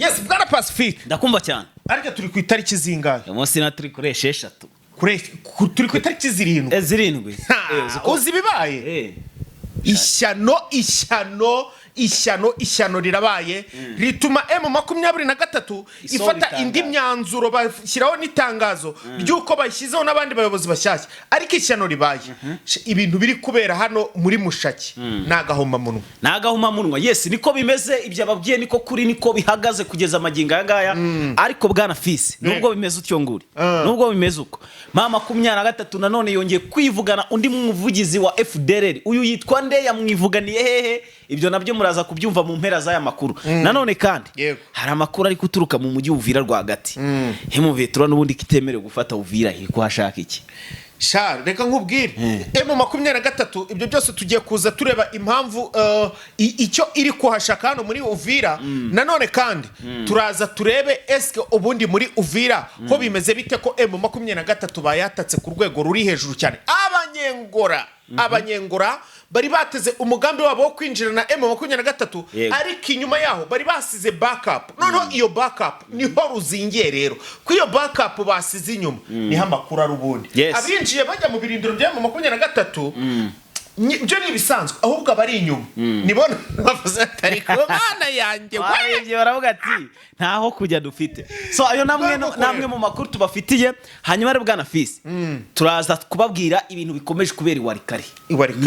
Yes, bwana Pacifique. Ndakumva cyane. Ariko turi ku itariki zingahe? Uyu munsi na turi kuri 6. Turi ku itariki 7. 7. Uzi bibaye? Ishyano rirabaye rituma M23 ifata indi myanzuro bashyiraho n'itangazo ryuko bayishyizeho n'abandi bayobozi bashyashya. Ariko ishyano ribaye ibintu biri kubera hano muri Mushaki nagahoma munwa. Yes, niko bimeze, ibyo ababwiye niko kuri, niko bihagaze kugeza amagingo yangaya. Ariko bwana Fisi nubwo bimeze utyo nguri, nubwo bimeze uko, mama 23 nanone yongeye kwivugana undi muvugizi wa FDLR. Uyu yitwa nde? Yamwivuganiye hehe? Ibyo nabyo muraza kubyumva mu mpera z'aya makuru. Nanone kandi hari amakuru ari kuturuka mu mujyi Uvira rwagati. Hemuvetura n'ubundi kitemerewe gufata Uvira hiko hashaka iki? Reka nkubwire M23 ibyo byose tugiye kuza tureba impamvu icyo iri kuhashaka hano muri Uvira. Nanone kandi turaza turebe eske ubundi muri Uvira ko bimeze bite ko M23 bayatatse ku rwego ruri hejuru cyane. Abanyengora bari bateze umugambi wabo wo kwinjira na M23 ariko inyuma yaho bari basize backup. Noneho iyo backup niho ruzingiye rero. Ku iyo backup basize inyuma niho amakuru ari ubundi. Abinjiye bajya mu birindiro bya M23 byo ni bisanzwe, ahubwo bari inyuma. Nibona bavuze atari ko bana yanjye warebye baravuga ati ntaho kujya dufite. So ayo namwe mu makuru tubafitiye. Hanyuma rero bwana Fisi turaza kubabwira ibintu bikomeje kubera iwarikari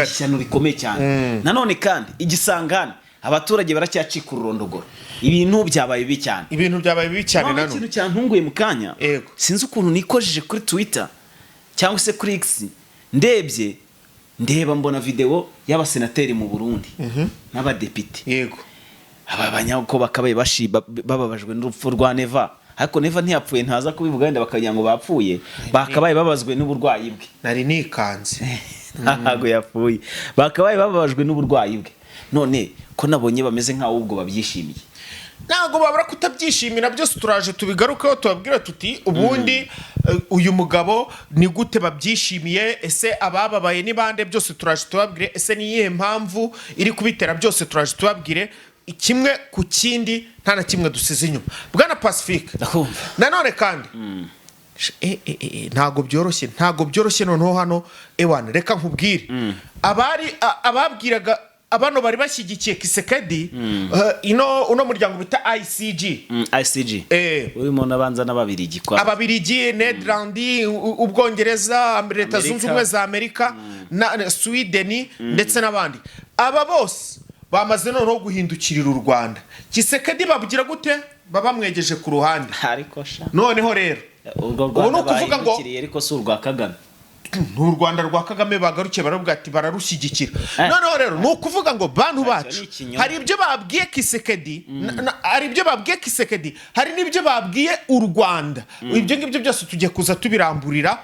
ishyano rikomeye cyane. Nanone kandi igisangane abaturage baracyacika ururondogoro. Ibintu byabaye bibi cyane. Nano ikintu cyantunguye mu kanya, sinzi ukuntu nikojeje kuri Twitter cyangwa se kuri X, ndeba mbona video y'abasenateri mu Burundi n'abadepite. Aba banyako bakabaye bababajwe n'urupfu rwa Neva. Ariko Neva ntiyapfuye, ntaza kubivuga wenda bakanya ngo bapfuye. Bakabaye babazwe n'uburwayi bwe. Nari nikanze. Ntago yapfuye. Bakabaye bababajwe n'uburwayi bwe. None ko nabonye bameze nkaho ubwo babyishimiye. Ntago babura kutabyishimira. Byose turaje tubigarukaho tubabwira tuti ubundi uyu mugabo ni gute babyishimiye, ese abababaye ni bande? Byose turaje tubabwire ese ni yihe mpamvu iri kubitera. Byose turaje tubabwire kimwe ku kindi, nta na kimwe dusize inyuma. Bwana Pacifique, nanone kandi ntago byoroshye noneho hano ewana. Reka nkubwire ababwiraga abano bari bashyigikiye Kisekedi uno muryango bita ICG urimo nabanza n'ababirigi ababirigi, Nederlandi, Ubwongereza, Leta Zunze Ubumwe za Amerika na Sweden ndetse n'abandi. Aba bose bamaze noneho guhindukirira u Rwanda. Kisekedi babugira gute? Babamwegeje ku ruhande. Ariko sha noneho rero ubu no kuvuga ngo ariko si urwa Kagame, n'u Rwanda rwa Kagame bagarukiye baravuga ati bararushyigikira. Noneho rero no kuvuga ngo bantu bacu hari ibyo babwiye Kisekedi, hari n'ibyo babwiye u Rwanda. Ibyo ngibyo byose tugiye kuza tubiramburira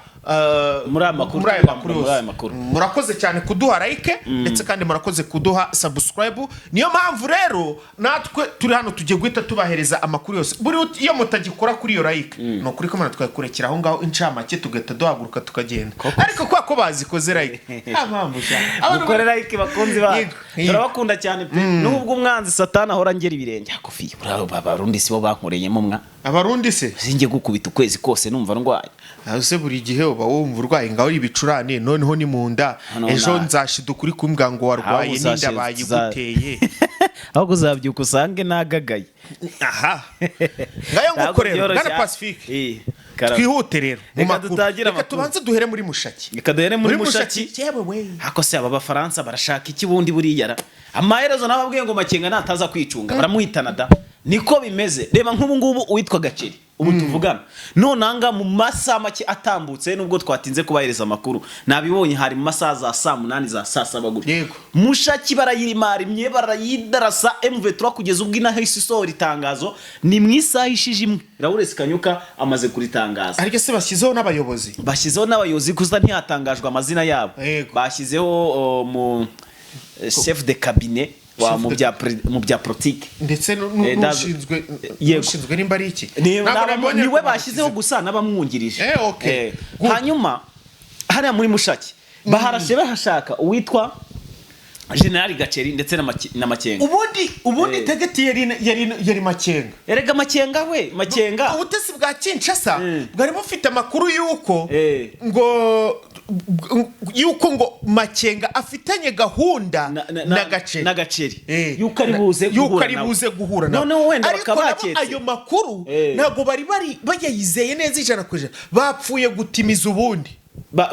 muri aya makuru. Murakoze cyane kuduha like ndetse kandi murakoze kuduha subscribe. Niyo mpamvu rero natwe turi hano tugiye guhita tubahereza amakuru yose. Buri iyo mutagikora kuri iyo like no kuri komana twekurekera aho ngaho incamake tugahita duhaguruka tukagenda. Ariko ko bazikoze like nta mpamvu cyane gukora like bakunzi bacu turabakunda cyane pe. Nubwo umwanzi Satani ahora ngera ibirenge hakofi abarundi sibo bankoreyemo mwa abarundi se singe gukubita ukwezi kose numva ndwaye. Ase buri gihe uba wumva urwaye ngaho ibicurane noneho ni munda. Ejo nzashida kuri kumbwa ngo warwaye ninda bayiguteye aho kuzabyuka usange nagagaye. Ngayo ngukorera bwana Pacifique. Twihute rero mu makuru. Reka tubanze duhere muri Mushaki. Yewe we hako se aba Bafaransa barashaka iki bundi buriyara amaherezo nababwiye ngo Makenga nataza kwicunga baramuhitana da. Niko bimeze. Reba nk'ubu ngubu uwitwa Gaceri ubu tuvugana nonanga mu masaha make atambutse nubwo twatinze kubahereza amakuru nabibonye hari mu masaha za 8 za 7 gutyo. Mushaki barayirimye barayidarasa M23 kugeza ubwo inahise isohora itangazo ni mu isaha ishije imwe. Rauresi Kanyuka amaze kuritangaza. Ariko se bashyizeho n'abayobozi gusa ntiyatangajwe amazina yabo. Bashyizeho mu chef de cabinet wa mu bya politique ndetse n'ushinzwe nimba ari iki niwe bashyizeho gusa n'abamwungirije. Hanyuma hariya muri Mushaki baharashe bahashaka uwitwa General Gaceri ndetse na Makenga. ubundi tegeti yari Makenga. Erega Makenga ubutesi bwa Kinshasa bwari bufite amakuru yuko Makenga afitanye gahunda na Gaceri yuko ari buze guhura none wenda bakabaketse ayo makuru ntago bari bayizeye neza 100%, bapfuye gutimiza ubundi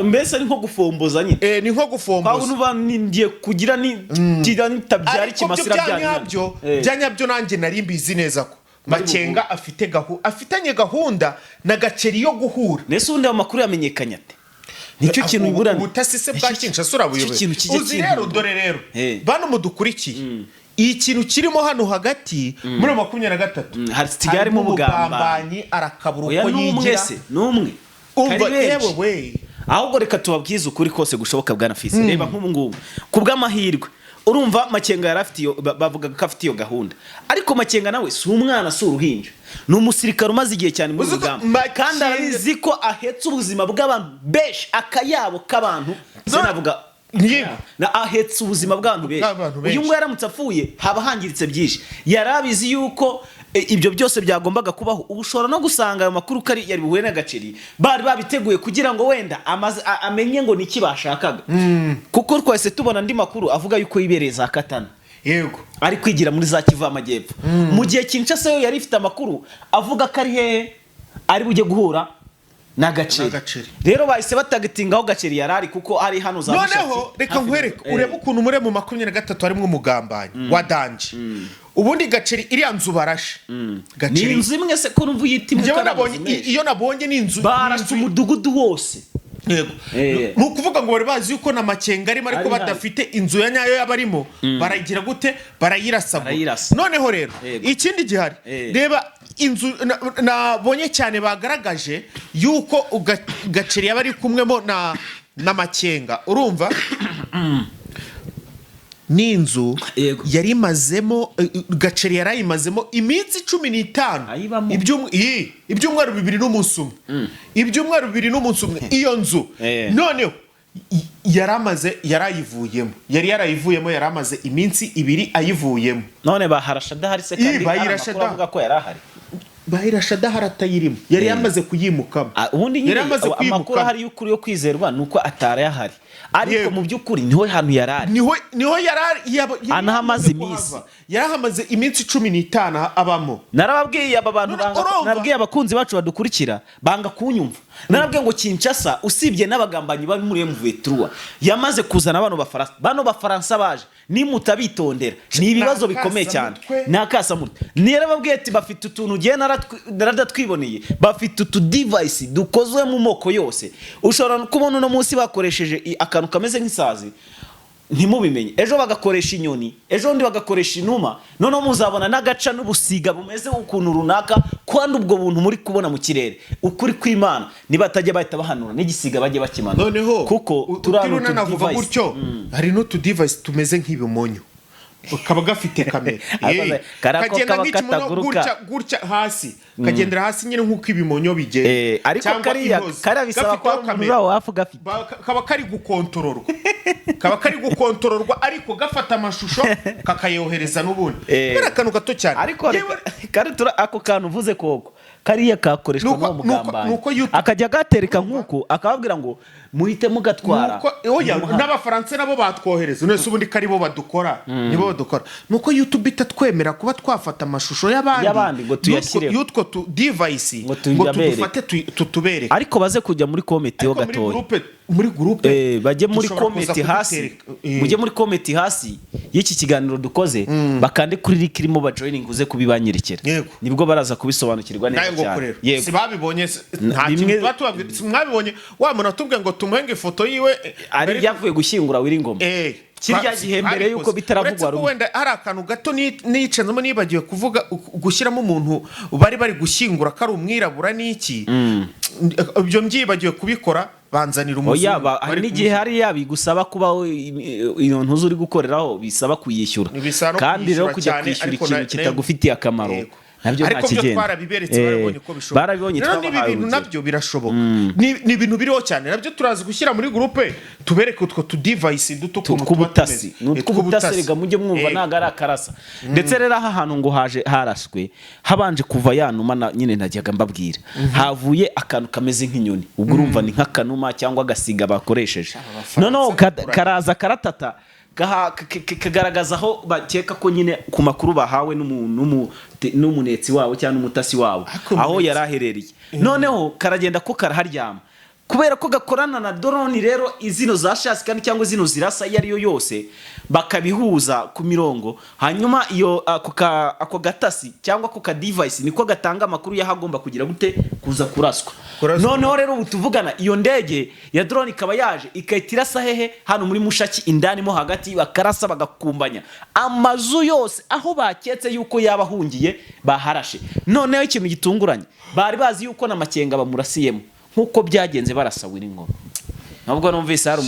mbese ni nko gufomboza nyine ni nko gufomboza kwa unuba nindiye kugira ni tabyari kimasira byanyabyo nanjye nari mbizi neza ko Makenga afitanye gahunda na Gaceri yo guhura. Nese undi amakuru yamenyekanye ate? Nicyo kintu iburana ubutasise bwa Kinshasa urabuyobe. Uzi rero dore rero bano mudukurikiye iyi kintu kirimo hano hagati muri 23 hari stigari mu bugambanyi arakabura uko yigira n'umwe umva yewe we ahubwo reka tubabwize ukuri kose gushoboka bwa nafisi reba nk'ubu ngubu kubw'amahirwe urumva Makenga yarafitiyo bavuga ko afitiyo gahunda ariko Makenga nawe si umwana si uruhinja ni umusirikare umaze igihe cyane mu rugamba kandi arabizi ko ahetse ubuzima bw'abantu Beshi akayabo k'abantu zinavuga na ahetse ubuzima bw'abantu benshi uyu ngo yaramutse apfuye haba hangiritse byinshi yarabizi yuko ibyo byose byagombaga kubaho ubushora no gusanga ayo makuru kari yari buhuye na Gaceri bari babiteguye kugira ngo wenda amenye ngo niki bashakaga kuko twese tubona andi makuru avuga yuko yibereza Katana yego ari kwigira muri za Kivu amajyepfo mu gihe Kinshasa yo yari ifite amakuru avuga ko ari he ari bujye guhura na Gaceri rero bahise batagitingaho Gaceri yarari kuko ari hano za Mushatsi noneho reka nkwereke urebe ukuntu muri mu 23 harimo umugambanyi wa Danje ubundi Gaceri iri anzu barashe Gaceri ni inzu imwe se ko numva yitimuka iyo nabonye ni inzu barashe umudugudu wose yego nukuvuga ngo bari bazi yuko na Makenga arimo ariko badafite inzu ya nyayo yabarimo baragira gute barayirasa noneho rero ikindi gihari reba inzu nabonye cyane bagaragaje yuko Gaceri yabari kumwemo na Makenga urumva n'inzu yari mazemo Gaceri yarayimazemo iminsi 15 ibyumweru 2 n'umunsi umwe ibyumweru 2 n'umunsi umwe iyo nzu noneho yarayivuyemo yaramaze iminsi 2 ayivuyemo none baharasha dahari se kandi bavuga ko yarahari bahirasha dahari atayirimo yari yamaze kuyimukamo ubundi nyine amakuru hari y'ukuri yo kwizerwa nuko atara yahari ariko mu by'ukuri niho hantu yarari niho yarari anahamaze iminsi yarahamaze iminsi 15 abamo narababwiye aba bantu nabwiye abakunzi bacu badukurikira banga kunyumva narabwiye ngo Kinshasa usibye n'abagambanyi bari muri M23 yamaze kuzana bano bafaransa baje nimutabitondera ni ibibazo bikomeye cyane nakasamurte narababwiye ati bafite utuntu ugiye naradatwiboneye bafite utu device dukozwe mu moko yose ushobora kubona no munsi bakoresheje akantu kameze nk'isazi ntimubimenye ejo bagakoresha inyoni ejo ndi bagakoresha inuma none muzabona n'agaca n'ubusiga bumeze ukuntu runaka kwandi ubwo buntu muri kubona mu kirere ukuri kw'Imana nibatajya bahita bahanura n'igisiga bajye bakimana noneho kuko turano navuga gutyo hari no tu device tumeze nk'ibimonyo kaba gafite kamera kagenda nk'ikimonyo gutya hasi kagendera hasi nyine nk'uko ibimonyo bigenda ariko kariya bisaba ko umuntu wafu gafite kaba kari gukontororwa ariko gafata amashusho kakayohereza n'ubundi barakantu gato cyane ariko ako kantu uvuze koko kariya kakoreshwa no mugambanye akajya gatereka nk'uko akababwira ngo muhite mugatwara n'abafaransa nabo batwohereza nese ubundi kari bo badukora nibo badukora nuko YouTube itatwemera kuba twafata amashusho y'abandi ngo tuyashyire yutwo tu device ngo tudufate tutubereke ariko baze kujya muri comment yo gatoya muri groupe bajye muri comment hasi mujye muri comment hasi y'iki kiganiro dukoze bakande kuri likirimo ba joining uze kubibanyirikira nibwo baraza kubisobanukirwa neza cyane yego si babibonye nta kintu batubabwira mwabibonye wa muntu atubwiye ngo tumuhenge ifoto yiwe ari yavuye gushyingura w'Ingoma kirya gihe mbere yuko bitaravugwa rumwe wenda hari akantu gato nicanzemo nibagiwe kuvuga gushyiramo umuntu bari gushyingura kari umwirabura n'iki ibyo mbyibagiwe kubikora banzanira umuzungu hari n'igihe hari yabigusaba kuba iyo ntuzo uri gukoreraho bisaba kuyishyura kandi rero kujya kwishyura ikintu kitagufitiye akamaro ariko byo twarabiberetse barabonye ko bishoboka rero nibi bintu nabyo birashoboka ni ibintu biriho cyane nabyo turazi gushyira muri groupe tubereke utwo tu device dutukuntu tw'ubutasi n'utw'ubutasi rega mujye mwumva ntago ari akarasa ndetse rero aha hantu ngo haje haraswe habanje kuva yanuma nyine najyaga mbabwira havuye akantu kameze nk'inyoni ubwo urumva ni nk'akanuma cyangwa agasiga bakoresheje noneho karaza karatata kagaragaza aho bakeka ko nyine ku makuru bahawe n'umunetsi wabo cyangwa n'umutasi wabo aho yari aherereye noneho karagenda ko karaharyama kubera ko gakorana na drone rero izino za shasikani cyangwa zino zirasa iyo ariyo yose bakabihuza ku mirongo hanyuma iyo ako gatasi cyangwa ako ka device niko gatanga amakuru yahagomba kugira gute kuza kuraswa noneho rero utuvugana iyo ndege ya drone ikaba yaje ikayitirasa hehe hano muri Mushaki indani mo hagati bakarasa bagakumbanya amazu yose aho baketse yuko yabahungiye baharashe noneho ikintu gitunguranye bari bazi yuko na makenga bamurasiyemo nkuko byagenze barasawira ingoma nubwo numvise hari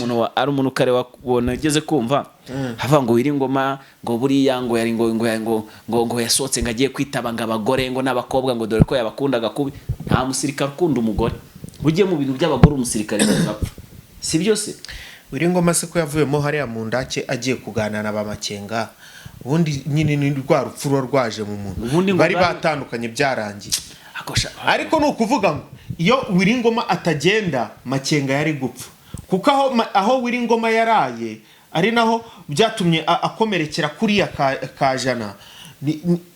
umuntu kare wabonageze kumva hava ngo wiri ingoma ngo buriya ngo yari ngo yasohotse ngo agiye kwitaba ngo abagore ngo n'abakobwa ngo dore ko yabakundaga kubi nta musirikare ukunda umugore bugiye mu bintu by'abagore umusirikare n'abapfa si byose wiri ingoma se ko yavuyemo hariya mu ndake agiye kuganana na bamakenga ubundi nyine ni rwa rupfu rwaje mu muntu bari batandukanye byarangiye ariko nukuvuga ngo iyo wiri ingoma atagenda makenga yari gupfa kuko aho wiri ingoma yaraye ari naho byatumye akomerekera kuriya kajana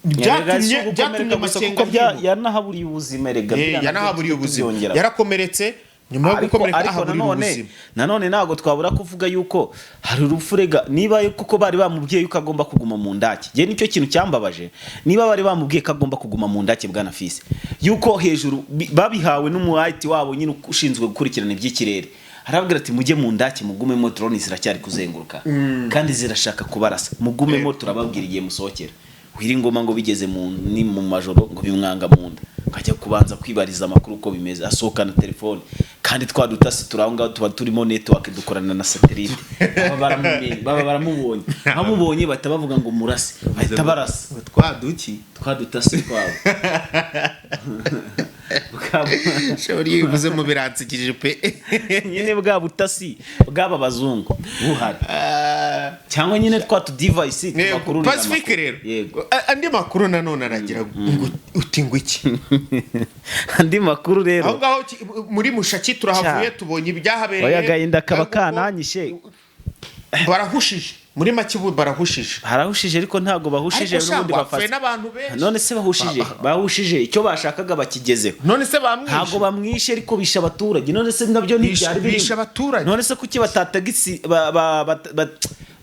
byatumye makenga yanahaburiye ubuzima rega yanahaburiye ubuzima yarakomeretse nyuma yo gukomereka ahaburiye ubuzima nanone ntago twabura kuvuga yuko hari urupfu rega niba kuko bari bamubwiye yuko agomba kuguma mu ndake je nicyo kintu cyambabaje niba bari bamubwiye ko agomba kuguma mu ndake bwana Fisi yuko hejuru babihawe n'umuhati wabo nyine ushinzwe gukurikirana iby'ikirere arabwira ati mujye mu ndake mugumemo drone ziracyari kuzenguruka kandi zirashaka kubarasa mugumemo turababwira igiye musohokera wiri ingoma ngo bigeze mu majoro ngo bimwanga mu nda kajya kubanza kwibariza amakuru uko bimeze asohoka na telefone kandi twadutasi turanga tuba turimo network dukorana na satellite baba baramubonye bamubonye batabavuga ngo murase bahita barasa twadutasi twabo shori yivuze mu biransikije pe nyine bwa butasi bw'aba bazungu buhari cyangwa nyine twatu device makuru Pacific rero andi makuru nanone aragira utingwa iki andi makuru rero aho ngaho muri Mushaki turahavuye tubonye ibyahabereye oyagahinda kaba kananyishe barahushije muri makibu barahushije ariko ntago bahushije n'ubundi bafata none se bahushije icyo bashakaga bakigezeho none se bamwishe ntago bamwishe ariko bisha abaturage none se nabyo ni byari bisha abaturage none se kuki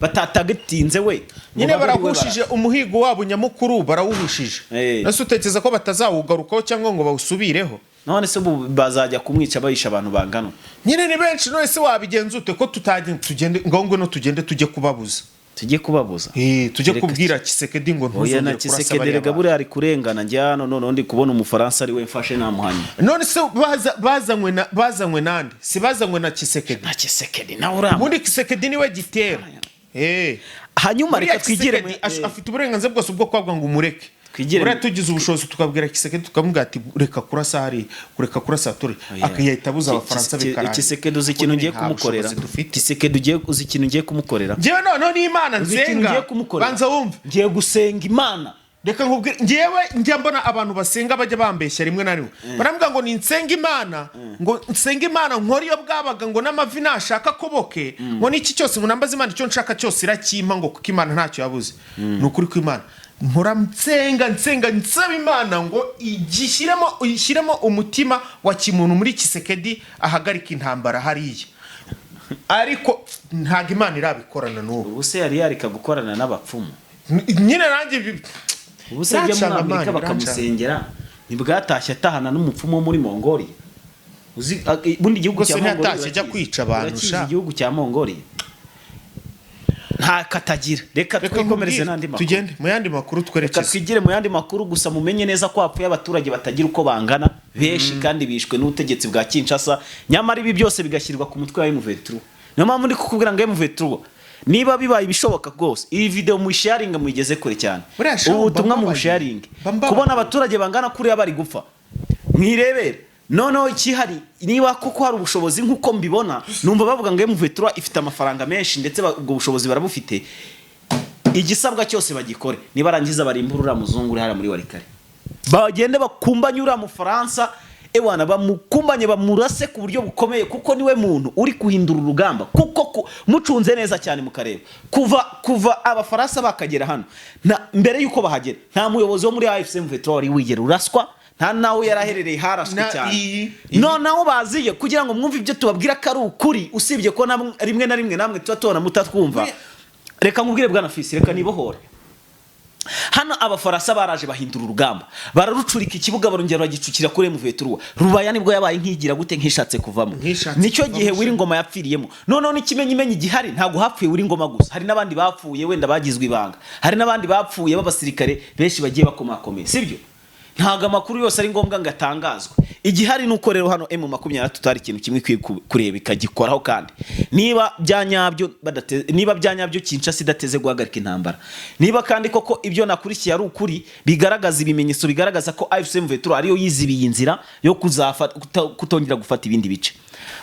batatagitinze we nyine barahushije umuhigo wabo nyamukuru barawuhushije nase utekereza ko batazawugarukaho cyangwa ngo bawusubireho none se bazajya kumwica bayisha abantu bangano nyine ni benshi none se wabigenza ute ko tugende ngo no tugende tujye kubabuza tujye kubwira Kisekedi ngo ntuzongere kurasa Kisekedi rega buri ari kurengana njyano none ndi kubona umufaransa ari we mfashe namuhanye none se bazanywe nande si bazanywe na Kisekedi na uramba muri Kisekedi niwe gitera hanyuma reka twigire afite uburenganzira bwose ubwo kwabwa ngo umureke ura tugize ubushobozi tukabwira Kisekedi tukamubwira ati reka kurasa hari kureka kurasa turi akiyahita buza abafaransa bikaranga Kisekedi uzi ikintu ngiye kumukorera Kisekedi uzi ikintu ngiye kumukorera ngewe none ni Imana nzenga banza wumve ngiye gusenga Imana reka nkubwire ngewe njya mbona abantu basenga bajya bambeshya rimwe na rimwe barambwira ngo ni nsenga Imana ngo nsenga Imana nkora iyo bwabaga ngo n'amavi nashaka koboke ngo niki cyose ngo nambaze Imana icyo nshaka cyose irakimpa ngo kuko Imana ntacyo yabuze ni ukuri ko Imana mpora nsaba Imana ngo ishyiremo umutima wa kimuntu muri Kisekedi ahagarika intambara hariya ariko ntago Imana irabikorana n'ubu ubuse yari yarika gukorana n'abapfumu nyine nanjye ubuse ajya muri Amerika bakamusengera ntibwatashye atahana n'umupfumu muri Mongolia uzi bundi gihugu cya Mongolia ajya kwica abantu sha igihugu cya Mongolia nta katagira reka twikomereze nandi makuru tugende mu yandi makuru twerekeze reka twigire mu yandi makuru gusa mumenye neza ko hapfuye abaturage batagira uko bangana beshi kandi bishwe n'ubutegetsi bwa Kinshasa nyamara ibi byose bigashyirwa ku mutwe wa M23 niyo mpamvu ndi kukubwira ngo M23 niba bibaye ibishoboka rwose iyi video mu sharing muyigeze kure cyane ubutumwa mu sharing kubona abaturage bangana kuri bari gupfa mwirebere noneho ikihari niba kuko hari ubushobozi nkuko mbibona numva bavuga ngo M23 ifite amafaranga menshi ndetse ubwo bushobozi barabufite igisabwa cyose bagikore niba rangiza barimburura muzungu uri hara muri warikare bagende bakumbanyura mu Faransa ewana bamukumbanye bamurase ku buryo bukomeye kuko niwe muntu uri kuhindura urugamba kuko mucunze neza cyane mu kareba kuva abafaransa bakagera hano mbere yuko bahagera nta muyobozi wo muri AFC M23 wari wigera uraswa nta nawe yaraherereye haraswe cyane noneho baziye kugira ngo mwumve ibyo tubabwira ko ari ukuri usibye ko rimwe na rimwe namwe tuba tubona mutatwumva reka nkubwire bwana Fisi reka nibohore hano abafaransa baraje bahindura urugamba bararucurika ikibuga barongera bagicukira kuri M23 rubaya nibwo yabaye nkigira gute nkishatse kuvamo nicyo gihe wiri ngoma yapfiriyemo noneho n'ikimenyimenyi gihari ntago hapfuye wiri ngoma gusa hari nabandi bapfuye wenda bagizwe ibanga hari nabandi bapfuye b'abasirikare benshi bagiye bakomakomeye sibyo ntago amakuru yose ari ngombwa ngo atangazwe igihari nuko rero hano M23 tutari ikintu kimwe kureba ikagikoraho kandi niba byanyabyo Kinshasa idateze guhagarika intambara niba kandi koko ibyo nakurikiye ari ukuri bigaragaza ibimenyetso bigaragaza ko AFC M23 ariyo yizibiye inzira yo kutongera gufata ibindi bice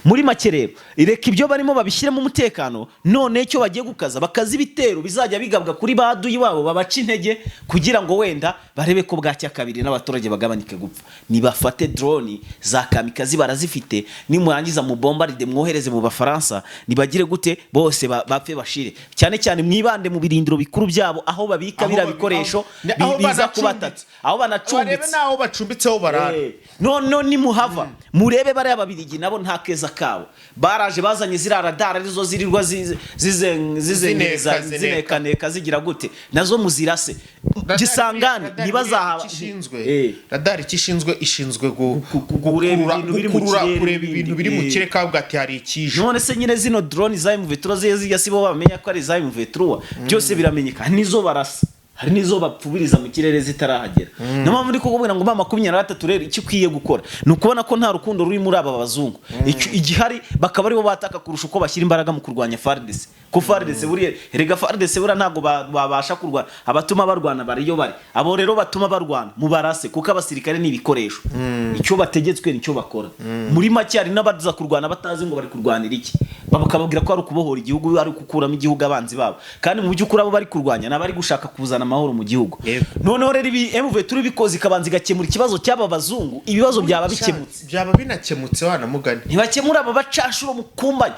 muri make rero ireka ibyo barimo babishyiremo umutekano none icyo bagiye gukaza bakaza ibitero bizajya bigabwa kuri baduyi babo babaca intege kugira ngo wenda barebe ko bwacya kabiri n'abaturage bagabanike gupfa nibafate drone za kamikazi barazifite nimurangiza mu bombarde mwohereze mu Bafaransa nibagire gute bose bapfe bashire cyane cyane mwibande mu birindiro bikuru byabo aho babika bira bikoresho biza kubatata aho banacumbitse naho bacumbitseho barara none nimuhava murebe bare ababirigi nabo nta keza kabo baraje bazanye zira radar arizo zirirwa zizeneka zigira gute nazo muzirase gisangane nibazahaba radar ishinzwe kureba ibintu biri mu kirere kabwa ati hari ikije none se nyine zino drone za M23 ziyasibo bamenya ko ari za M23 byose biramenyeka nizo barasa hari nizo bapfubiriza mu kirere zitarahagera namo muri kukubwira ngo 23 rero icyo kwiye gukora nukubona ko nta rukundo ruri muri aba bazungu igihari bakaba aribo bataka kurusha uko bashyira imbaraga mu kurwanya FARDC ko FARDC buriye erega FARDC bura ntago babasha kurwana abatuma barwana bariyo bari abo rero batuma barwana mu barase kuko abasirikare ni ibikoresho icyo bategetswe nicyo bakora muri make ari n'abaza kurwana batazi ngo bari kurwanira iki bakababwira ko ari ukubohora igihugu ari kukuramo igihugu abanzi babo kandi mu by'ukuri abo bari kurwanya nabari gushaka kuzana amahoro mu gihugu noneho rero M23 bikoze ikabanza igakemura ikibazo cy'aba bazungu ibibazo byaba bikemutse byaba binakemutse wana mugani ntibakemura aba bacashuro mukumbanye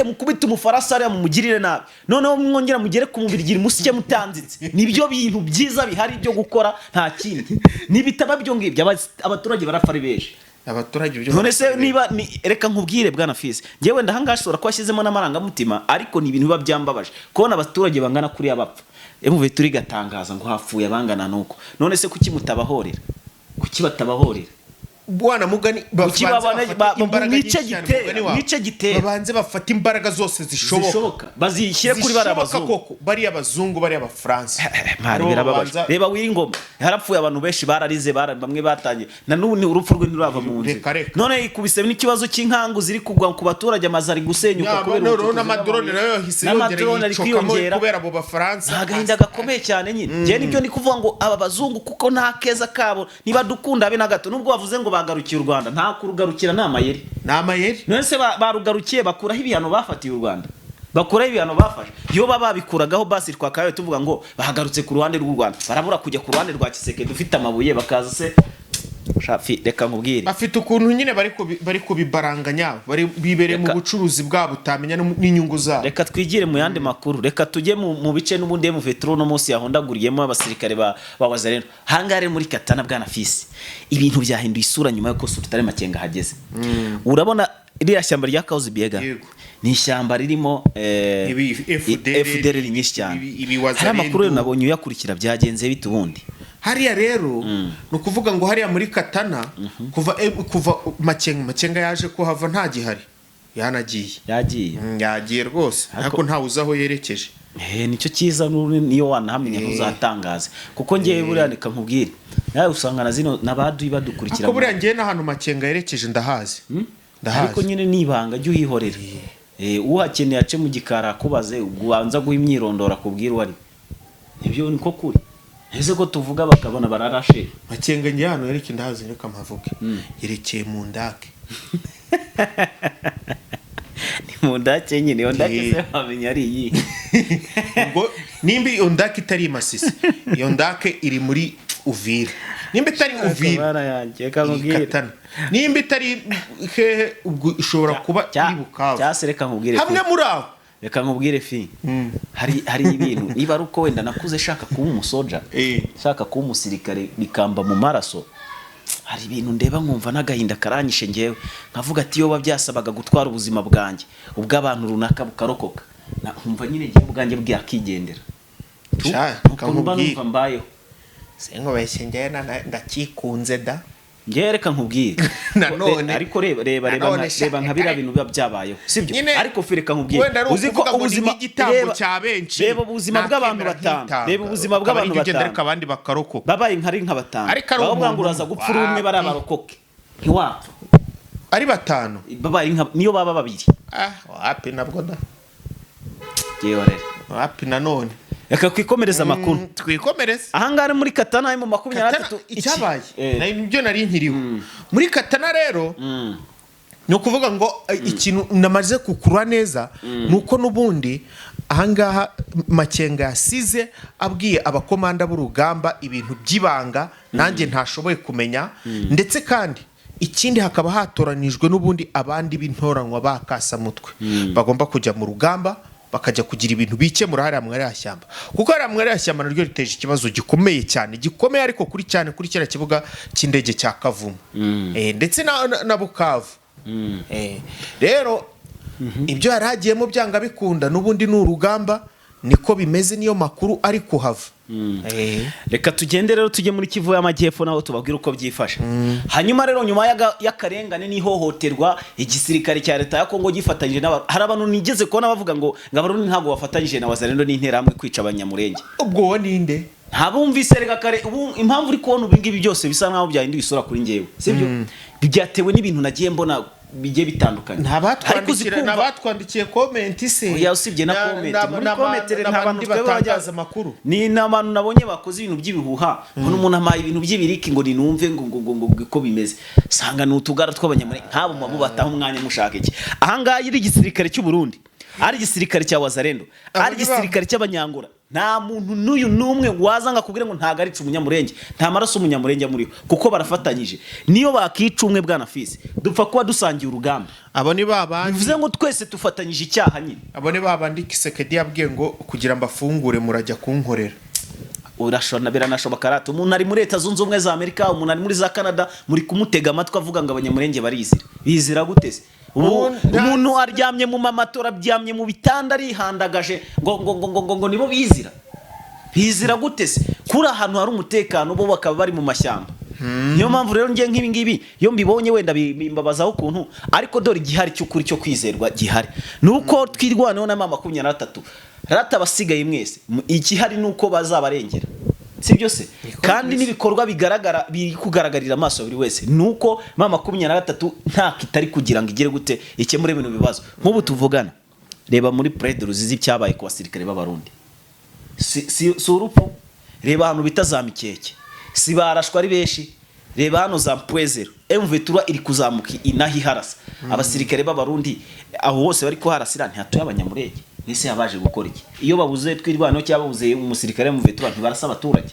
mukubite umufarasa ari mu mugirire nabi noneho mwongera mugere ku mubiri gira musike mutanzitse nibyo bintu byiza bihari byo gukora nta kindi nibitaba byo ngibyo abaturage barafari beje abaturage byo none se niba reka nkubwire bwana Fisi ngewe ndahangashora ko washyizemo n'amaranga mutima ariko ni ibintu biba byambabaje kubona abaturage bangana kuri abapfa M23 gatangaza ngo hapfuye abangana nuko none se kuki mutabahorera kuki batabahorera bwana mugani nice gitera babanze bafata imbaraga zose zishoboka bazishyire kuri bari abazungu bari abafaransa mari birababaje reba wiringoma harapfuye abantu benshi bararize bamwe batanye na none urupfu rwe ntirava mu nzi none ikubise n'ikibazo cy'inkangu ziri kugwa ku baturage amazari gusenyuka kubera n'amadrone nayo hise yongera kubera abo bafaransa agahinda gakomeye cyane nyine ngiye nibyo ni kuvuga ngo aba bazungu kuko nta keza kabo niba dukunda be na gato nubwo bavuze ngo bagarukiye u Rwanda nta kurugarukira namayeri none se barugarukiye bakuraho ibihano bafatiye u Rwanda bakuraho ibihano bafashe iyo babikuragaho basi twakaye tuvuga ngo bahagarutse ku ruhande rw'u Rwanda barabura kujya ku ruhande rwa Kiseke dufite amabuye bakaza se shafi reka nkubwire bafite ukuntu nyine bari kubibaranganya bari bibereye mu bucuruzi bwabo utamenya n'inyungu zabo reka twigire mu yandi makuru reka tujye mu bice n'ubundi M23 no munsi yahondaguriyemo abasirikare bawaza rero hangare muri Katana bwana Fisi ibintu byahinduye isura nyuma yuko Sultani Makenga hageze urabona iriya shyamba rya Kauzi Biega ni ishyamba ririmo FDR nyinshi cyane hari amakuru nabonye uyakurikira byagenze bite ubundi hariya rero no kuvuga ngo hariya muri Katana kuva Makenga yaje ko hava nta gihari yagiye rwose ariko nta uzaho yerekeje nicyo cyiza niyo wanahamenya ntuzatangaze kuko ngiye buriya nika nkubwire nawe usanga na zino nabaduyi badukurikira ko buriya ngiye n'ahantu Makenga yerekeje ndahazi ariko nyine nibanga jye uhihorera uhakeneye ace mu gikara akubaze ubanza guha imyirondoro akubwira uwo ari nibyo niko kuri ese ko tuvuga bakabona bararashe Makenga njye hano yereke ndahazi reka mpavuge yerekeye mu ndake ni mu ndake nyine iyo ndake se wamenya ari iyi ngo nimba iyo ndake itari Masisi iyo ndake iri muri Uvira nimba itari Uvira Katana nimba itari hehe ubwo ishobora kuba iri Bukavu cyase reka nkubwire hamwe muri aho reka nkubwire fi hari ibintu niba ari uko wenda nakuze shaka kuba umusoja shaka kuba umusirikare bikamba mu maraso hari ibintu ndeba nkumva n'agahinda karanyishe ngewe nkavuga ati yo babyasabaga gutwara ubuzima bwanjye ubw'abantu runaka bukarokoka nkumva nyine ngiye ubwanjye bwakigendera ukumva numva mbayeho sengo besengeye ndakikunze da ngereka nkubwire nanone ariko reba nka bira bintu biba byabayeho sibyo ariko fireka nkubwire uzi ko ubuzima igitambo cya benshi reba ubuzima bw'abantu batanu reba ubuzima bw'abantu batanu abandi bakarokoka babaye nkari nka batanu bavuga ngo uraza gupfa umwe bari abarokoke ntiwapfa ari batanu babaye niyo baba babiri wapi nabwo da yewe rero wapi nanone reka kwikomereza amakuru twikomereza ahangara muri Katana mu 23 icyabaye nibyo nari nkiriho muri Katana rero no kuvuga ngo ikintu namaze kukura neza nuko nubundi ahangaha Makenga yasize abwiye abakomanda b'urugamba ibintu byibanga nanjye ntashoboye kumenya ndetse kandi ikindi hakaba hatoranijwe nubundi abandi b'intoranwa bakasa mutwe bagomba kujya mu rugamba bakajya kugira ibintu bikemura hari amwe y'ashyamba kuko hari amwe y'ashyamba naryo riteje ikibazo gikomeye cyane gikomeye ariko kuri cyane kuri kera kibuga cy'indege cya Kavumu ndetse na Bukavu rero ibyo yaragiyemo byanga bikunda nubundi n'urugamba niko bimeze niyo makuru ari kuhava reka tugende rero tujye muri Kivu y'Amajyepfo naho tubabwira uko byifashe hanyuma rero nyuma y'akarengane n'ihohoterwa igisirikare cya leta ya Congo gifatanyije hari abantu nigeze kubona bavuga ngo abarundi ntabwo bafatanyije na wazalendo n'intera hamwe kwica abanyamurenge ubwo ninde ntabumvise reka kare impamvu uri kubona ubingibi byose bisa nkaho byahinduye isura kuri ngewe sibyo byatewe n'ibintu nagiye mbona bijye bitandukanye nabatwandikiye comment se oya usibye na comment n'abandi batangaza amakuru ni nabantu nabonye bakoze ibintu by'ibihuha ngo umuntu amaye ibintu by'ibiriki ngo ninumve ngo ko bimeze sanga n'utugara tw'abanyamurenge nk'abo mabu bataho umwanya mushaka iki ahanga yiri igisirikare cy'u Burundi ari igisirikare cya wazalendo ari igisirikare cy'abanyangora nta muntu n'uyu numwe wazanga kubwira ngo ntago ari umunyamurenge nta maraso umunyamurenge amuriho kuko barafatanyije niyo bakica umwe bwana Fisi dupfa kuba dusangiye urugamba abo ni babandi bivuze ngo twese tufatanyije icyaha nyine abo ni babandi Kisekedi yabwiye ngo kugira mbafungure murajya kunkorera urashona biranashoboka rata umuntu ari muri Leta Zunze Ubumwe za Amerika umuntu ari muri za Canada muri kumutega amatwi avuga ngo abanyamurenge bizira guteze umuntu aryamye mu mamatora aryamye mu bitanda arihandagaje ngo nibo bizira guteze kuri ahantu hari umutekano bo bakaba bari mu mashyamba niyo mpamvu rero ngiye nk'ibi ngibi iyo mbibonye wenda bimbabazaho ukuntu ariko dore igihari cy'ukuri cyo kwizerwa gihari nuko twirwaneho na 23 rata basigaye mwese igihari nuko bazabarengera sibyo se kandi nibikorwa bigaragara biri kugaragarira amaso buri wese nuko 23 nta kitari kugira ngo igere gute ikemure ibintu bibazo nk'ubu tuvugana reba muri Pride Ruzizi cyabaye ku basirikare b'abarundi si urupfu reba hano bitazamikeke si barashwa ari Beshi reba hano za Mpwezero M23 iri kuzamuka inahi harasa abasirikare b'abarundi aho hose bari ko harasira ntihatuye abanyamurenge nese yabaje gukora iki iyo babuze twirwano cyababuze umusirikare M23 ntibarasa abaturage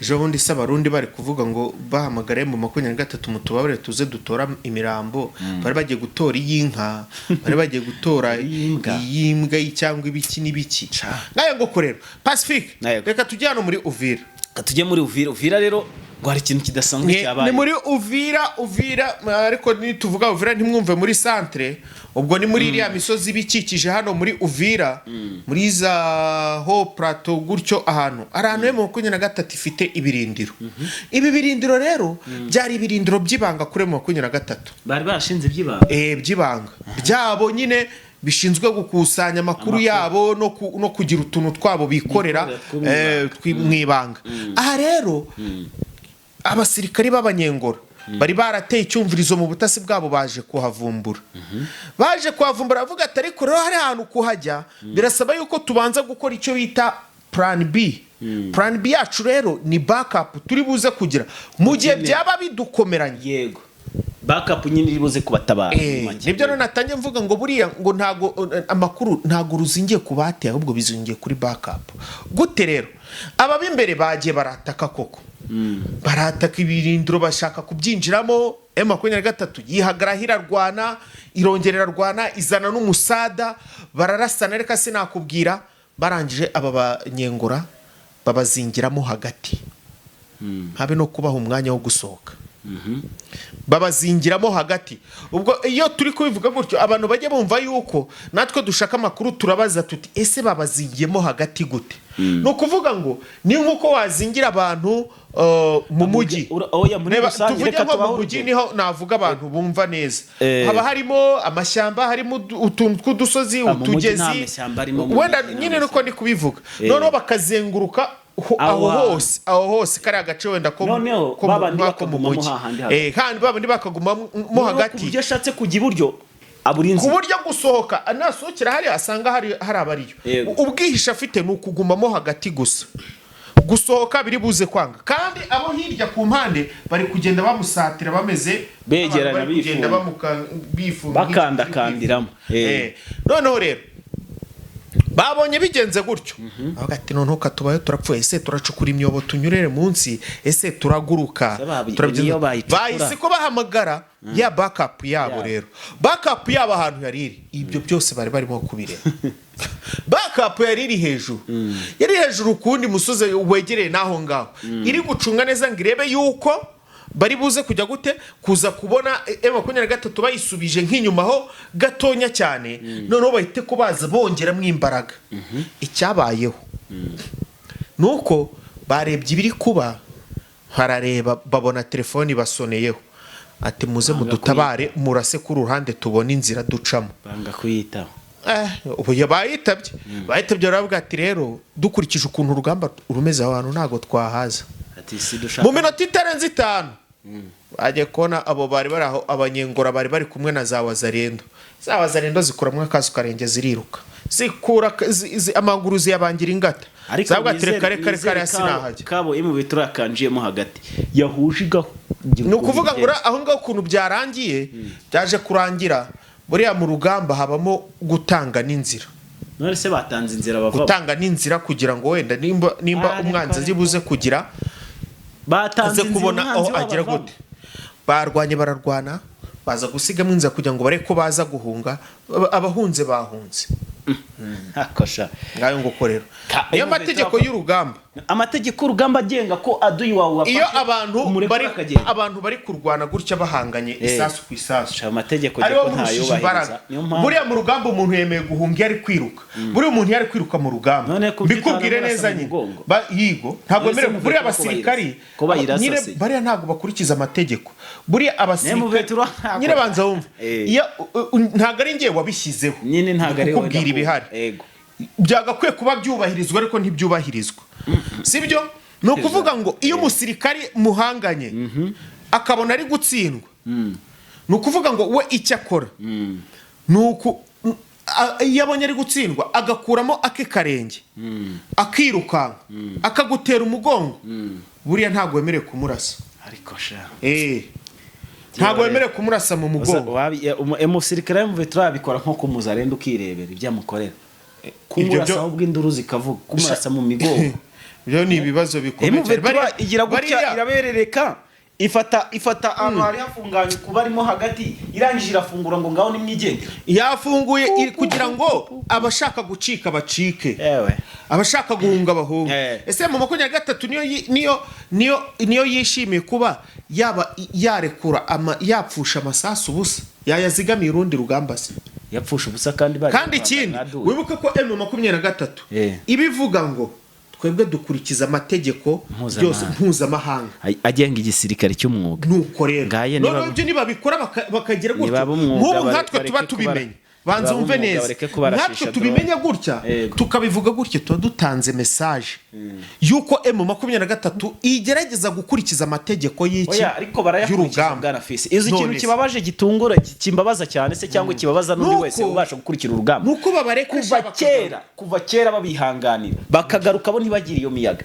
ejo bundi se abarundi bari kuvuga ngo bahamagare mu 23 mutubabare tuze dutora imirambo bari bagiye gutora y'inka bari bagiye gutora iyimbwa cyangwa ibiki n'ibiki ngaye ngo korero Pacific reka tujye hano muri Uvira tujye muri Uvira rero ngo hari ikintu kidasanzwe cyabaye ni muri Uvira ariko nituvuga Uvira ntimwumve muri centre ubwo ni muri iriya misozi bikikije hano muri Uvira muri za ho plateau gutyo ahantu arano mu 23 ifite ibirindiro ibi birindiro rero byari ibirindiro byibanga kure mu 23 bari bashinze byibanga byibanga byabo nyine bishinzwe gukusanya amakuru yabo no kugira utuntu twabo bikorera mwibanga aha rero abasirikari b'abanyengora bari barateye icyumvirizo mu butasi bwabo baje kuhavumbura bavuga ati ariko rero hari ahantu kuhajya birasaba yuko tubanza gukora icyo bita plan B. Plan B yacu rero ni backup turi buze kugira mu gihe byaba bidukomeranye. Yego, backup nyine iri buze kubatabara. Nibyo rero natangiye mvuga ngo buriya ngo ntago amakuru ntago ruzingiye kubate ahubwo bizingiye kuri backup. Gute rero aba b'imbere bagiye barataka koko barataka ibirindiro bashaka kubyinjiramo. M23 yihagarahira Rwanda irongerera Rwanda izana n'umusada bararasana reka sinakubwira barangije aba banyengura babazingiramo hagati habe no kubaha umwanya wo gusohoka. Babazingiramo hagati. Ubwo iyo turi kubivuga gutyo abantu bajye bumva yuko natwe dushaka amakuru turabaza tuti ese babazingiyemo hagati gute. No kuvuga ngo ni nkuko wazingira abantu mu mujyi. Tuvuge nko mu mujyi niho navuga abantu bumva neza. Haba harimo amashyamba, harimo utuntu tw'udusozi, utugezi. Wenda nyine nuko ndi kubivuga. Noneho bakazenguruka aho hose kari agace wenda ko babandi bakagumamo hahandi kandi babandi bakagumamo hagati kubyo ashatse kujya iburyo aburinzi ku buryo gusohoka anasohokera hari asanga hari abariyo. Ubwihisha afite ni ukugumamo hagati gusa, gusohoka biri buze kwanga. Kandi abo hirya ku mpande bari kugenda bamusatira bameze begerana bifunga bakandakandiramo. Noneho rero babonye bigenze gutyo avuga ati noneho katubaye turapfuye ese turacukura imyobo tunyurere munsi ese turaguruka bahise ko bahamagara ya backup yabo. Rero backup yabo ahantu yariri ibyo byose bari barimo kubireba. Backup yariri hejuru kundi musozi wegereye naho ngaho iri gucunga neza ngo irebe yuko bari buze kujya gute kuza kubona M23 bayisubije nk'inyuma ho gatonya cyane. Noneho bahite ko baza bongeramo imbaraga. Icyabayeho nuko barebye ibiri kuba harareba babona telefoni basoneyeho ati muze mudutabare murase ku ruhande tubona inzira ducamo. Banga kuyitaho ubu bayitabye baravuga ati rero dukurikije ukuntu urugamba rumeze abantu ntago twahaza mu minota itarenze 5 bagiye kubona abo bari bari aho abanyengora bari kumwe na za wazarendo zikuramwe akazu karenge ziriruka zikura amaguru ziyabangira ingata zabwa kare yasinahajye kabo imu biturakanjiyemo hagati yahujigaho. No kuvuga ngo aho ngaho kuntu byarangiye byaje kurangira buriya mu rugamba habamo gutanga n'inzira. None se batanze inzira bava gutanga n'inzira kugira ngo wenda nimba umwanzi azibuze kugira batanze kubona aho agira gute. Barwanye bararwana baza gusigamo inzira kugira ngo bare ko baza guhunga abahunze bahunze. Akosha ngayo ngukorera iyo amategeko y'urugamba amategeko y'urugamba agenga ko aduyi wawe wafashe iyo abantu bari kurwana gutya bahanganye isasu ku isasu amategeko ko ntayo bahiriza. Buriya mu rugamba umuntu yemeye guhunga yari kwiruka. Buriya umuntu yari kwiruka mu rugamba bikubwire neza nyine yigo ntabwo merewe. Buriya abasirikari nyine bariya ntabwo bakurikiza amategeko. Buriya abasirikari nyine banza wumva ntabwo ari ngiye wabishyizeho nyine ntabwo ari kubwira ibihari byagakwiye kuba byubahirizwa ariko ntibyubahirizwa. Sibyo no kuvuga ngo iyo umusirikari muhanganye akabona ari gutsindwa no kuvuga ngo we icyo akora nuko yabonye ari gutsindwa agakuramo akikarenge akirukanka akagutera umugongo. Buriya ntabwo wemerewe kumurasa ariko sha ntabwo wemerewe kumurasa mu mugongo. Umusirikare w'umuveterani abikora nko kumuzarenda ukirebera ibyamukorera kumurasa ahubwo induru zikavuga kumurasa mu migongo. Byo ni ibibazo bikomeye. Igira gutya iraberereka ifata ahantu hari hafunganye kuba arimo hagati irangije irafungura ngo ngaho nimwigenge yafunguye kugira ngo abashaka gucika bacike abashaka guhunga bahunga. Ese mu 23 niyo yishimiye kuba yaba yarekura yapfusha amasasu busa yayazigamiye urundi rugamba se yapfusha ubusa kandi ikindi wibuke ko M23 ibivuga ngo twebwe dukurikiza amategeko yose mpuzamahanga agenga igisirikare cy'umwuga. Nuko rero none ibyo nibabikora bakagira gutyo nk'ubu nkatwe tuba tubimenye banza umve neza natwe tubimenye gutya tukabivuga gutya tuba dutanze message yuko M23 igerageza gukurikiza amategeko y'iki ariko barayakurikiza bwana Fisi izi kintu kibabaje gitungura kimbabaza cyane se cyangwa kibabaza n'undi wese ubasha gukurikira urugamba nuko babareka kuva kera babihanganira bakagaruka bo ntibagire iyo miyaga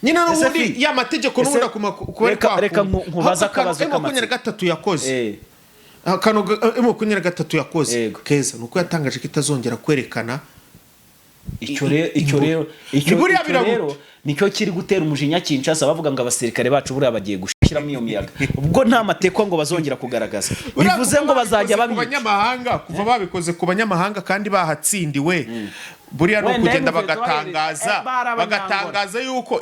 nyina n'ubundi ya mategeko n'ubunda kubereka reka nkubaza akabazo M23 yakoze akano M23 yakoze keza nuko yatangaje kitazongera kwerekana icyo rero nicyo kiri gutera umujinya Kinshasa bavuga ngo abasirikare bacu buriya bagiye gushiramo iyo miyaga ubwo nta mateko ngo bazongera kugaragaza bivuze ngo bazajya babica abanyamahanga kuva babikoze ku banyamahanga kandi bahatsindiwe buriya no kugenda bagatangaza yuko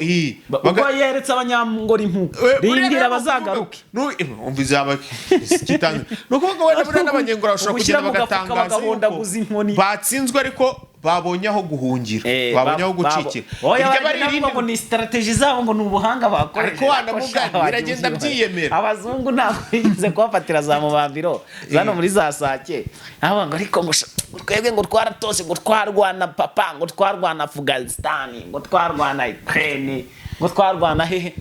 ubwo yeretse abanyangora impuku rindira bazagaruke umvizaba kitanze no kuvuga wenda buriya n'abanyengora bashobora kugenda bagatangaza batsinzwe ariko babonye aho guhungira babonye aho gucikira iryo baririmba ngo ni strategy zabo ngo nubuhanga bakora ariko wana mugani biragenda byiyemera abazungu ntabwo bigize kubafatira za mubambiro zano muri za sake aba ngo ariko ngo twebwe ngo twaratose ngo twarwana papa ngo twarwana Afghanistan ngo twarwana Ukraine ngo twarwana hehe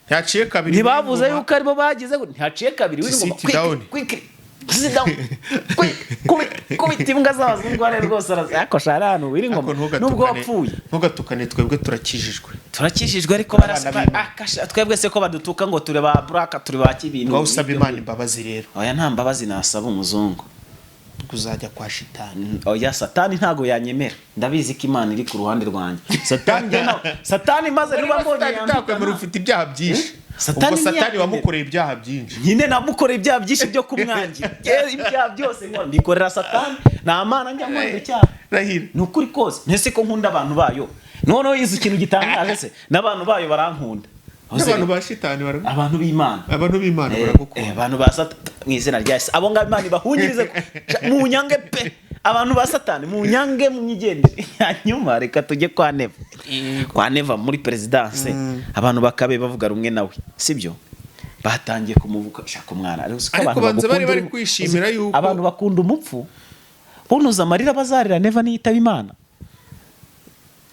ntaciye kabiri ntibavuze yuko aribo bagize ngo ntaciye kabiri ngo quick kubita imbwa z'abazungu ari rwose yakosha ahantu wiri ngo nubwo wapfuye ntugatukane twebwe turakijijwe ariko twebwe se ko badutuka ngo turi ba buraka turi ba kibintu ngo usaba Imana imbabazi rero oya nta mbabazi nasaba umuzungu kuzajya kwa shitani oya satani ntago yanyemera ndabizi ko Imana iri ku ruhande rwanjye satani maze niba mbonye yandika ufite ibyaha byinshi satani wamukoreye ibyaha byinshi nyine namukoreye ibyaha byinshi byo kumwangira ibyaha byose ngo mbikorera satani nta mana njya nkora icyaha rahira nukuri kose ntese ko nkunda abantu bayo noneho yize ikintu gitangaje se n'abantu bayo barankunda abantu ba shitani abantu b'Imana baragukunda abantu ba satani mwizina rya Yesu abo ngabo Imana bahungirize mu nyange pe abantu ba satani mu nyange mwigendere hanyuma reka tujye kwa Neva muri presidence abantu bakabe bavuga rumwe nawe sibyo batangiye kumuvuka shaka umwana ariko banze bari kwishimira yuko abantu bakunda umupfu bunuza amarira bazarira Neva niyitaba Imana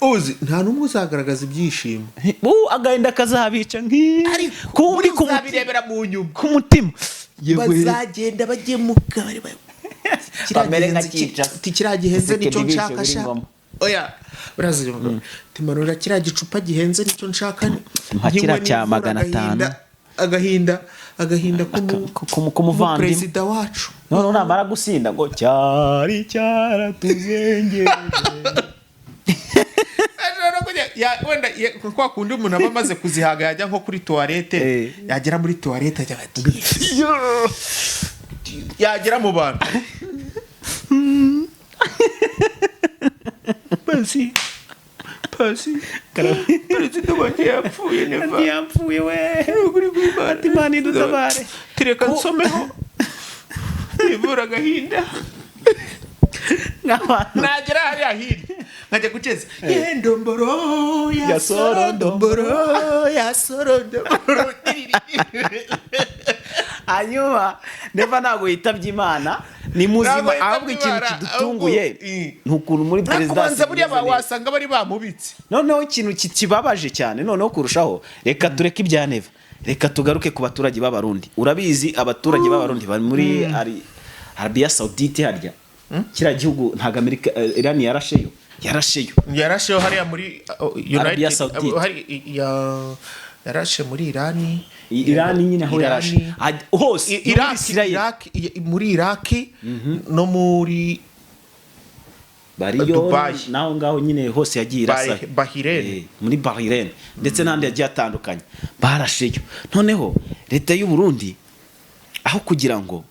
uzi nta numwe uzagaragaza ibyishimo agahinda kazabica ariko uri kubirebera mu nyuma ku mutima bazagenda bagiye mu kabari kiriya gihenze nicyo nshaka oya brazil timanura kiriya gicupa gihenze nicyo nshaka ntakira cya 500 agahinda kumuvandimwe perezida wacu none namara gusinda ngo cyari cyaratuzengeje wenda kwa kundi umuntu aba amaze kuzihaga yajya nko kuri toilette yagera muri toilette ajya ati yagera mu bantu pasi perezida wanjye yapfuye Neva yapfuye we Imana idutabare tireka nsomeho nivura agahinda nagera hariya hirya nkajya guceza ndomboro ya soro hanyuma Neva ntabwo yitabye Imana ni muzima ahubwo ikintu kidutunguye ntukuntu muri presidence buriya wasanga bari bamubitse noneho ikintu kibabaje cyane noneho kurushaho reka tureke ibya Neva reka tugaruke ku baturage b'abarundi urabizi abaturage b'abarundi bari muri Arabia Saudite harya kira gihugu ntaga Amerika Iran yarasheyo hariya muri United yarashe muri Iran nyine aho yarashe hose muri Iraq no muri bariyo naho ngaho nyine hose yagiye irasa muri Bahrain ndetse n'andi yagiye atandukanye barasheyo noneho leta y'u Burundi aho kugira ngo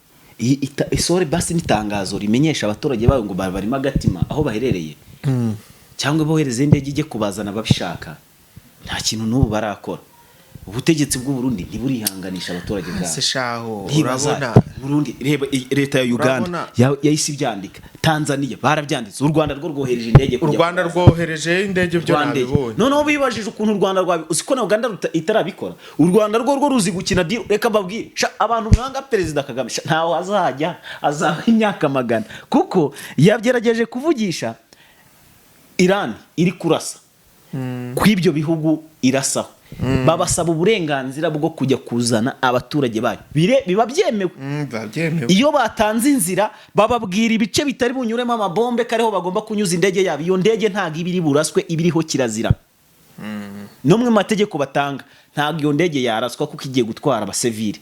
isore basi nitangazo rimenyesha abaturage bayo ngo barimo agatima aho baherereye cyangwa bohereze indege ijye kubazana babishaka nta kintu n'ubu barakora ubutegetsi bw'u Burundi ntiburihanganisha abaturage bwabo se shaho urabona Burundi leta ya Uganda yahise ibyandika Tanzania barabyanditse, u Rwanda rwo rwohereje indege u Rwanda rwohereje indege byo nabibonye. Noneho bibajije ukuntu u Rwanda rwabi usiko na Uganda itarabikora. U Rwanda rwo ruzi gukina deal. Reka babwire abantu mwanga Perezida Kagame ntaho azajya azaba imyaka magana, kuko yabyerageje kuvugisha Iran iri kurasa kw'ibyo bihugu irasaho. Babasaba uburenganzira bwo kujya kuzana abaturage bayo, biba byemewe. Iyo batanze inzira bababwira ibice bitari bunyuremo amabombe kariho bagomba kunyuza indege yabo. Iyo ndege ntago ibiri buraswe, ibiriho kirazira. No mu mategeko batanga ntago iyo ndege yaraswa kuko igiye gutwara abasivili.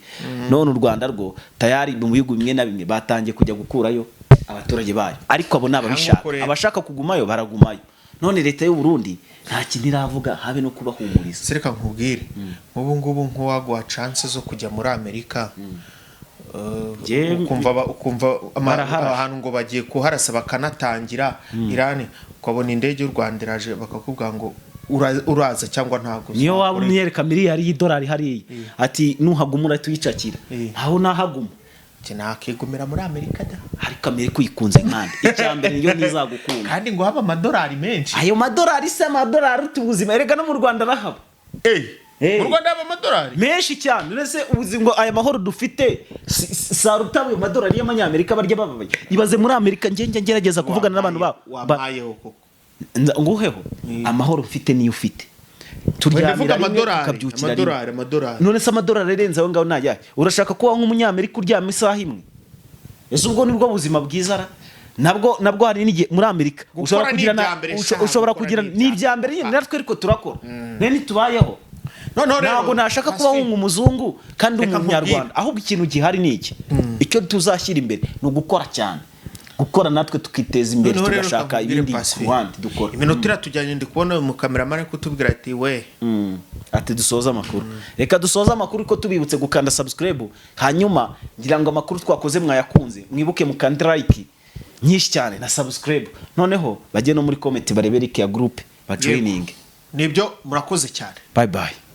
None u Rwanda rwo tayari mu bihugu bimwe na bimwe batangiye kujya gukurayo abaturage bayo, ariko abo nababishaka, abashaka kugumayo baragumayo. None leta y'u Burundi nta kintu iravuga habe no kubahumuriza. Sereka nkubwire ubu ngubu nk'uwagwa chance zo kujya muri Amerika, ukumva ahantu ngo bagiye kuharasa bakanatangira Iran, ukabona indege y'u Rwanda iraje bakakubwira ngo uraza cyangwa ntago. Niyo waba umyereka miliyari y'idolari hariya ati nuhagumura tuyicakira, aho nahaguma nakigumira muri Amerika da. Ariko Amerika uyikunze nkandi icyambere niyo nizagukunda, kandi ngo haba amadolari menshi. Ayo madolari se amadolari utubuzima erega no mu Rwanda rahaba. Mu Rwanda haba amadolari menshi cyane. Nese ubuzi ngo aya mahoro dufite sarutawe amadolari y'amanyamerika barya bababaye. Ibaze muri Amerika njye ngerageza kuvugana n'abantu babo wamayeho koko nguheho amahoro ufite niyo ufite. Turyamira amadolari. None se amadolari arenze aho ngaho nayahe? Urashaka kuba nk'umunyamerika uryama isaha imwe? Ese ubwo nibwo buzima bwiza nabwo hari n'igihe muri Amerika ushobora kugira n'ibyambere nyine natwe ariko turakora nene tubayeho. Ntabwo nashaka kuba nk'umuzungu kandi umunyarwanda, ahubwo ikintu gihari ni iki icyo tuzashyira imbere ni ugukora cyane, gukora natwe tukiteza imbere, tugashaka ibindi kuwandi dukora. Iminota iratujyanye ndi kubona mu cameraman kutubwira ati we ati dusoza amakuru. Reka dusoza amakuru ko tubibutse gukanda subscribe, hanyuma ngira ngo amakuru twakoze mwayakunze mwibuke mukanda like nyinshi cyane na subscribe, noneho bajye no muri comment barebe link ya group ba joining. Nibyo murakoze cyane. Bye bye.